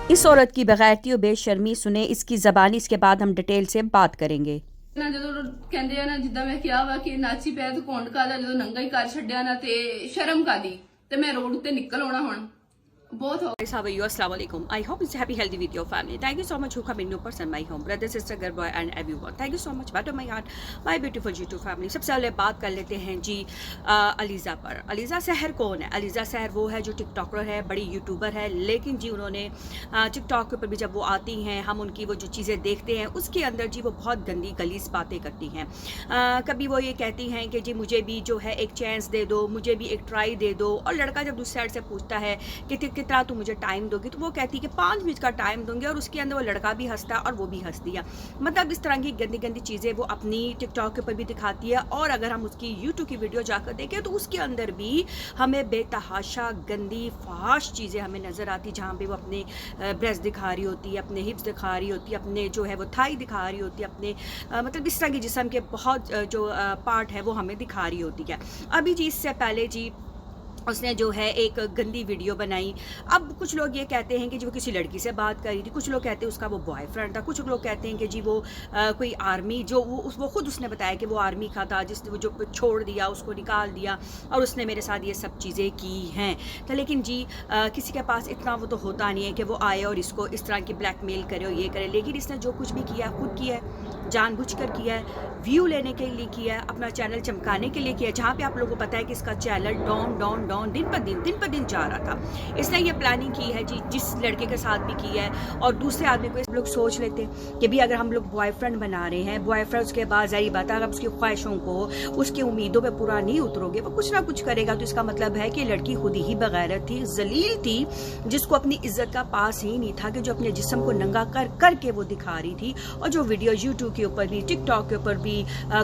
اس عورت کی بغیرتی و بے شرمی سنیں اس کی زبانی، اس کے بعد ہم ڈیٹیل سے بات کریں گے۔ ਨਾ ਜਦੋਂ ਕਹਿੰਦੇ ਆ ਨਾ ਜਿੱਦਾਂ ਮੈਂ ਕਿਹਾ ਵਾ ਕਿ ਨਾਚੀ ਪੈ ਤੂੰ ਕੌਣ ਕਾਦਾ ਜਦੋਂ ਨੰਗਾ ਹੀ ਕਰ ਛੱਡਿਆ ਨਾ ਤੇ ਸ਼ਰਮ ਕਾਦੀ ਤੇ ਮੈਂ ਰੋਡ ਉੱਤੇ ਨਿਕਲ ਆਉਣਾ ਹੁਣ ਬਹੁਤ ਹੋ How are you? Assalamu alaikum. I hope it's a happy, healthy with your family. Thank you so much who come in new person my home. Brother, sister, girl, boy and everyone. Thank you so much. Bottom of my heart, my beautiful G2 family. सबसे पहले बात कर लेते हैं जी अलीज़ा पर। अलीज़ा सहर कौन है? अलीज़ा सहर वो है जो टिकटॉकर है, बड़ी यूट्यूबर है, लेकिन जी उन्होंने टिकटॉक के ऊपर भी जब वो आती हैं, हम उनकी वो जो चीज़ें देखते हैं उसके अंदर जी वो बहुत गंदी गलीस बातें करती हैं। कभी वो ये कहती हैं कि जी मुझे भी जो है एक चांस दे दो, मुझे भी एक ट्राई दे दो, और लड़का जब दूसरी साइड से पूछता है कि कितना तू मुझे टाइम दोगी, तो वो कहती है कि 5 मिनट का टाइम दूंगी, और उसके अंदर वो लड़का भी हंसता और वो भी हंस दिया। मतलब इस तरह की गंदी गंदी चीज़ें वो अपनी टिकटॉक के ऊपर भी दिखाती है, और अगर हम उसकी यूट्यूब की वीडियो जाकर देखें तो उसके अंदर भी हमें बेतहाशा गंदी फहाश चीज़ें हमें नज़र आती, जहाँ पे वो अपने ब्रेस्ट दिखा रही होती है, अपने हिप्स दिखा रही होती है, अपने जो है वो थाई दिखा रही होती है, अपने मतलब इस तरह की जिस्म के बहुत जो पार्ट है वो हमें दिखा रही होती है। अभी जी इससे पहले जी उसने जो है एक गंदी वीडियो बनाई। अब कुछ लोग ये कहते हैं कि जो किसी लड़की से बात कर रही थी, कुछ लोग कहते हैं उसका वो बॉयफ्रेंड था, कुछ लोग कहते हैं कि जी वो कोई आर्मी जो वो खुद उसने बताया कि वो आर्मी का था, जिसने वो जो छोड़ दिया, उसको निकाल दिया, और उसने मेरे साथ ये सब चीज़ें की हैं। तो लेकिन जी किसी के पास इतना वो तो होता नहीं है कि वो आए और इसको इस तरह की ब्लैकमेल करे और ये करे, लेकिन इसने जो कुछ भी किया खुद किया है, जानबूझकर किया है, व्यू लेने के लिए किया है, अपना चैनल चमकाने के लिए किया है, जहाँ पे आप लोगों को पता है कि इसका चैनल डाउन डाउन डाउन दिन पर दिन जा रहा था। इसने ये प्लानिंग की है जी, जिस लड़के के साथ भी की है, और दूसरे आदमी को लोग सोच लेते हैं कि भी अगर हम लोग बॉयफ्रेंड बना रहे हैं, बॉयफ्रेंड उसके बाद जारी बात है, अगर उसकी ख्वाहिशों को, उसकी उम्मीदों पे पूरा नहीं उतरोगे, वो कुछ ना कुछ करेगा, तो इसका मतलब है कि लड़की खुद ही बगैरत थी, जलील थी, जिसको अपनी इज्जत का पास ही नहीं था, कि जो अपने जिस्म को नंगा कर करके वो दिखा रही थी। और जो वीडियो यूट्यूब के ऊपर भी, टिकटॉक के ऊपर भी,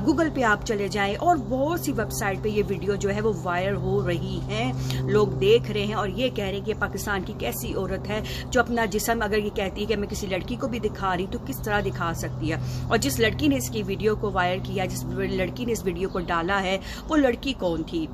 गूगल पे आप चले जाएं और बहुत सी वेबसाइट पे ये वीडियो जो है वो वायरल हो रही है, लोग देख रहे हैं और ये कह रहे हैं कि पाकिस्तान की कैसी औरत है जो अपना जिस्म अगर ये कहती है कि मैं किसी लड़की को भी दिखा रही तो किस तरह दिखा सकती है। और जिस लड़की ने इसकी वीडियो को वायरल किया, जिस लड़की ने इस वीडियो को डाला है, वो लड़की कौन थी?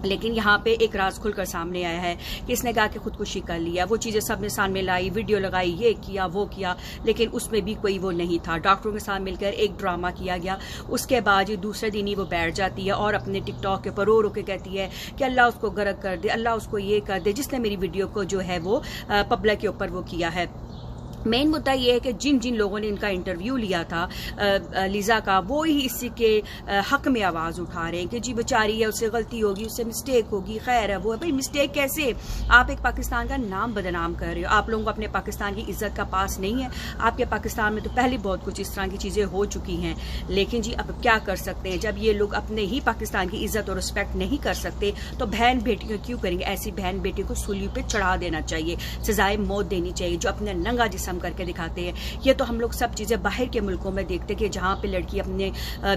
लेकिन यहाँ पे एक राज खुलकर सामने आया है कि इसने कहा कि खुदकुशी कर लिया, वो चीज़ें सब ने सामने लाई, वीडियो लगाई, ये किया वो किया, लेकिन उसमें भी कोई वो नहीं था। डॉक्टरों के साथ मिलकर एक ड्रामा किया गया, उसके बाद दूसरे दिन ही वो बैठ जाती है और अपने टिकटॉक के ऊपर रो रो के कहती है कि अल्लाह उसको गर्क कर दे, अल्लाह उसको ये कर दे, जिसने मेरी वीडियो को जो है वो पब्लिक के ऊपर वो किया है। मेन मुद्दा ये है कि जिन जिन लोगों ने इनका इंटरव्यू लिया था लीज़ा का, वो ही इसी के हक में आवाज़ उठा रहे हैं कि जी बेचारी है, उससे गलती होगी, उससे मिस्टेक होगी, खैर है वो है। भाई मिस्टेक कैसे? आप एक पाकिस्तान का नाम बदनाम कर रहे हो, आप लोगों को अपने पाकिस्तान की इज्जत का पास नहीं है। आपके पाकिस्तान में तो पहले बहुत कुछ इस तरह की चीज़ें हो चुकी हैं, लेकिन जी अब क्या कर सकते हैं, जब ये लोग अपने ही पाकिस्तान की इज्जत और रिस्पेक्ट नहीं कर सकते तो बहन बेटियों क्यों करेंगे? ऐसी बहन बेटी को सूली पे चढ़ा देना चाहिए, सजाए मौत देनी चाहिए, जो अपने नंगा जिस्म करके दिखाते हैं। ये तो हम लोग सब चीज़ें बाहर के मुल्कों में देखते हैं कि जहाँ पे लड़की अपने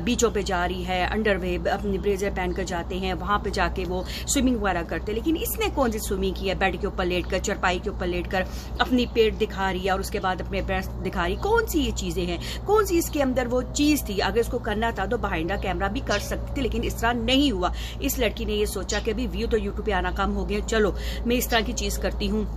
बीचों पे जा रही है, अंडरवेयर अपनी ब्रेजर पहन कर जाते हैं, वहाँ पे जाके वो स्विमिंग वगैरह करते हैं। लेकिन इसने कौन सी स्विमिंग की है? बेड के ऊपर लेटकर, चरपाई के ऊपर लेटकर अपनी पेट दिखा रही है और उसके बाद अपने ब्रेस्ट दिखा रही। कौन सी ये चीज़ें हैं? कौन सी इसके अंदर वो चीज़ थी? अगर इसको करना था तो बिहाइंड द कैमरा भी कर सकती थी, लेकिन इस तरह नहीं हुआ। इस लड़की ने ये सोचा कि अभी व्यू तो यूट्यूब पे आना कम हो गया, चलो मैं इस तरह की चीज़ करती हूँ,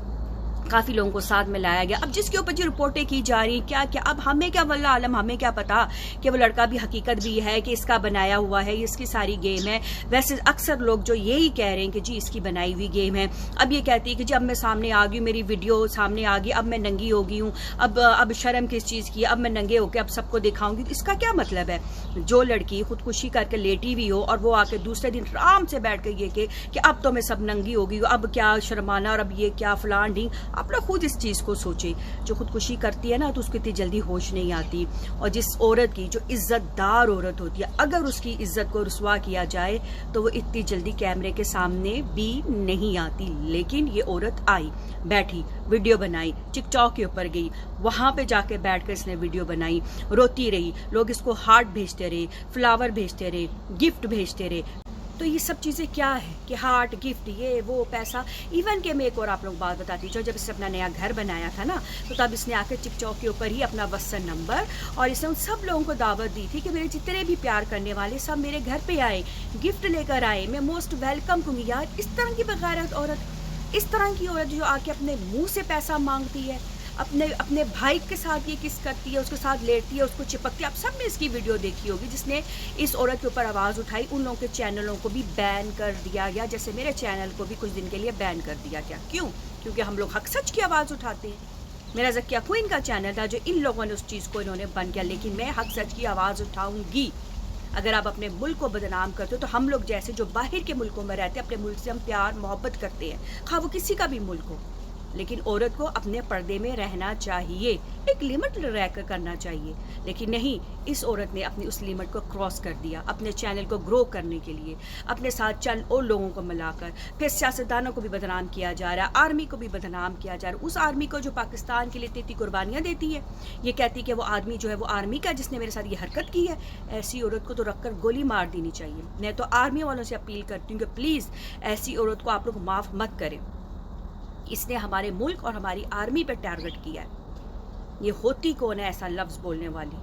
काफ़ी लोगों को साथ में लाया गया। अब जिसके ऊपर जो रिपोर्टें की जा रही क्या क्या, अब हमें क्या, वल्लाह आलम हमें क्या पता कि वो लड़का भी हकीकत भी है कि इसका बनाया हुआ है, इसकी सारी गेम है। वैसे अक्सर लोग जो यही कह रहे हैं कि जी इसकी बनाई हुई गेम है। अब ये कहती है कि जब मैं सामने आ गई, मेरी वीडियो सामने आ गई, अब मैं नंगी हो गई हूँ, अब शर्म किस चीज़ की, अब मैं नंगे होकर अब सबको दिखाऊंगी। तो इसका क्या मतलब है? जो लड़की खुदकुशी करके लेटी हुई हो और वो आके दूसरे दिन आराम से बैठ कर ये कि अब तो मैं सब नंगी हो गई हूँ, अब क्या शर्माना, और अब ये क्या फलान ढींग। आप लोग खुद इस चीज़ को सोचे, जो खुदकुशी करती है ना तो उसको इतनी जल्दी होश नहीं आती। और जिस औरत की, जो इज्जतदार औरत होती है, अगर उसकी इज्जत को रुसवा किया जाए तो वो इतनी जल्दी कैमरे के सामने भी नहीं आती। लेकिन ये औरत आई, बैठी, वीडियो बनाई, टिकटॉक के ऊपर गई, वहाँ पे जाके बैठकर इसने वीडियो बनाई, रोती रही, लोग इसको हार्ट भेजते रहे, फ्लावर भेजते रहे, गिफ्ट भेजते रहे। तो ये सब चीज़ें क्या है कि हार्ट, गिफ्ट, ये वो, पैसा। इवन के मैं एक और आप लोग बात बताती हूँ, जब इसने अपना नया घर बनाया था ना, तो तब इसने आके टिकटॉक के ऊपर ही अपना वसन नंबर, और इसने उन सब लोगों को दावत दी थी कि मेरे जितने भी प्यार करने वाले सब मेरे घर पे आए, गिफ्ट लेकर आए, मैं मोस्ट वेलकम करूँगी। यार इस तरह की बगैरत औरत, इस तरह की औरत जो आके अपने मुंह से पैसा मांगती है, اپنے بھائی کے ساتھ یہ کس کرتی ہے، اس کے ساتھ لیٹتی ہے، اس کو چپکتی ہے. آپ سب نے اس کی ویڈیو دیکھی ہوگی. جس نے اس عورت کے اوپر آواز اٹھائی ان لوگوں کے چینلوں کو بھی بین کر دیا گیا، جیسے میرے چینل کو بھی کچھ دن کے لیے بین کر دیا گیا. کیوں؟ کیونکہ ہم لوگ حق سچ کی آواز اٹھاتے ہیں. میرا زکیہ کوئن کا چینل تھا جو ان لوگوں نے اس چیز کو انہوں نے بند کیا، لیکن میں حق سچ کی آواز اٹھاؤں گی. اگر آپ اپنے ملک کو بدنام کرتے ہو تو ہم لوگ جیسے جو باہر کے ملکوں میں رہتے ہیں، اپنے ملک سے ہم پیار محبت کرتے ہیں، خواہ وہ کسی کا بھی ملک ہو، لیکن عورت کو اپنے پردے میں رہنا چاہیے، ایک لمٹ رہ کر کرنا چاہیے. لیکن نہیں، اس عورت نے اپنی اس لمٹ کو کراس کر دیا اپنے چینل کو گرو کرنے کے لیے، اپنے ساتھ چند اور لوگوں کو ملا کر. پھر سیاستدانوں کو بھی بدنام کیا جا رہا ہے، آرمی کو بھی بدنام کیا جا رہا ہے. اس آرمی کو جو پاکستان کے لیے اتنی قربانیاں دیتی ہے، یہ کہتی کہ وہ آدمی جو ہے وہ آرمی کا جس نے میرے ساتھ یہ حرکت کی ہے. ایسی عورت کو تو رکھ کر گولی مار دینی چاہیے. میں تو آرمی والوں سے اپیل کرتی ہوں کہ پلیز ایسی عورت کو آپ لوگ معاف مت کریں. اس نے ہمارے ملک اور ہماری آرمی پہ ٹارگٹ کیا ہے. یہ ہوتی کون ہے ایسا لفظ بولنے والی؟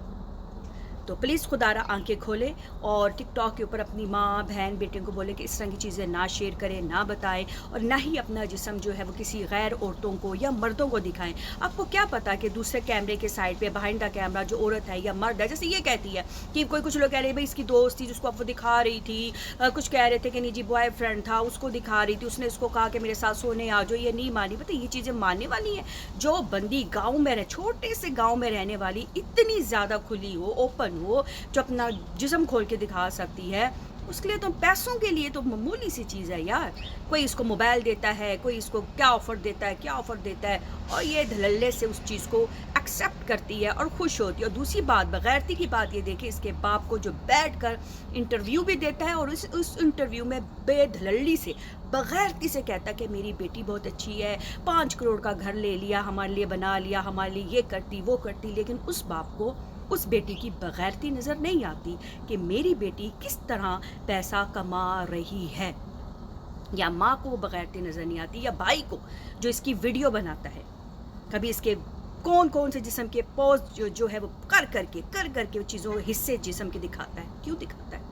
تو پلیز خدا را آنکھیں کھولے اور ٹک ٹاک کے اوپر اپنی ماں بہن بیٹے کو بولے کہ اس طرح کی چیزیں نہ شیئر کریں، نہ بتائیں، اور نہ ہی اپنا جسم جو ہے وہ کسی غیر عورتوں کو یا مردوں کو دکھائیں. آپ کو کیا پتا کہ دوسرے کیمرے کے سائڈ پہ بہائنڈ دا کیمرہ جو عورت ہے یا مرد ہے، جیسے یہ کہتی ہے کہ کچھ لوگ کہہ رہے ہیں بھائی اس کی دوست تھی جس کو آپ وہ دکھا رہی تھی، کچھ کہہ رہے تھے کہ نہیں جی بوائے فرینڈ تھا اس کو دکھا رہی تھی، اس نے اس کو کہا کہ میرے ساتھ سونے آ جاؤ. یہ نہیں مانی. پتہ یہ چیزیں ماننے والی ہیں؟ جو بندی گاؤں میں چھوٹے سے گاؤں میں رہنے والی اتنی زیادہ کھلی ہو، اوپن ہو، جو اپنا جسم کھول کے دکھا سکتی ہے، اس کے لیے تو پیسوں کے لیے تو معمولی سی چیز ہے یار. کوئی اس کو موبائل دیتا ہے، کوئی اس کو کیا آفر دیتا ہے اور یہ دھللے سے اس چیز کو ایکسیپٹ کرتی ہے اور خوش ہوتی ہے. اور دوسری بات بغیرتی کی بات یہ دیکھیں اس کے باپ کو جو بیٹھ کر انٹرویو بھی دیتا ہے اور اس انٹرویو میں بے دھللی سے بغیرتی سے کہتا ہے کہ میری بیٹی بہت اچھی ہے، 5 کروڑ کا گھر لے لیا، ہمارے لیے بنا لیا، ہمارے لیے یہ کرتی وہ کرتی. لیکن اس باپ کو اس بیٹی کی بغیرتی نظر نہیں آتی کہ میری بیٹی کس طرح پیسہ کما رہی ہے. یا ماں کو وہ بغیرتی نظر نہیں آتی، یا بھائی کو جو اس کی ویڈیو بناتا ہے. کبھی اس کے کون سے جسم کے پوز جو ہے وہ کر کے چیزوں حصے جسم کے دکھاتا ہے. کیوں دکھاتا ہے؟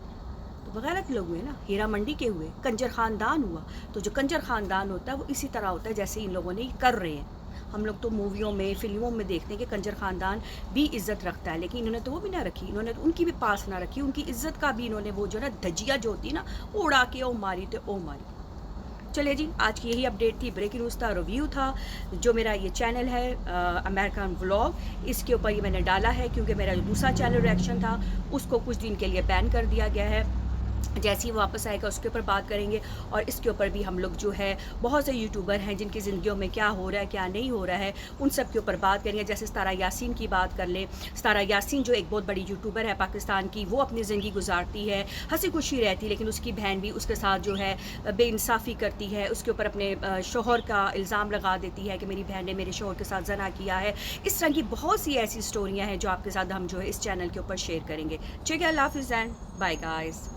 تو بغیرت لوگ ہوئے نا، ہیرا منڈی کے ہوئے، کنجر خاندان ہوا. تو جو کنجر خاندان ہوتا ہے وہ اسی طرح ہوتا ہے جیسے ان لوگوں نے کر رہے ہیں. ہم لوگ تو موویوں میں فلموں میں دیکھتے ہیں کہ کنجر خاندان بھی عزت رکھتا ہے، لیکن انہوں نے تو وہ بھی نہ رکھی، انہوں نے تو ان کی بھی پاس نہ رکھی. ان کی عزت کا بھی انہوں نے وہ جو نا دھجیا جو ہوتی نا وہ اڑا کے او ماری تو او ماری. چلے جی، آج کی یہی اپڈیٹ تھی، بریکنگ نیوز تھا، ریویو تھا. جو میرا یہ چینل ہے امریکن ولاگ، اس کے اوپر یہ میں نے ڈالا ہے کیونکہ میرا جو دوسرا چینل ریئیکشن تھا اس کو کچھ دن کے لیے بین کر دیا گیا ہے. جیسے ہی واپس آئے گا اس کے اوپر بات کریں گے. اور اس کے اوپر بھی ہم لوگ جو ہے بہت سے یوٹیوبر ہیں جن کی زندگیوں میں کیا ہو رہا ہے کیا نہیں ہو رہا ہے ان سب کے اوپر بات کریں گے. جیسے ستارہ یاسین کی بات کر لیں. ستارہ یاسین جو ایک بہت بڑی یوٹیوبر ہے پاکستان کی، وہ اپنی زندگی گزارتی ہے، ہنسی خوشی رہتی، لیکن اس کی بہن بھی اس کے ساتھ جو ہے بے انصافی کرتی ہے، اس کے اوپر اپنے شوہر کا الزام لگا دیتی ہے کہ میری بہن نے میرے شوہر کے ساتھ زنا کیا ہے. اس طرح کی بہت سی ایسی سٹوریاں ہیں جو آپ کے ساتھ ہم جو ہے اس چینل کے اوپر شیئر کریں گے. ٹھیک ہے، اللہ حافظ اینڈ بائے گائز.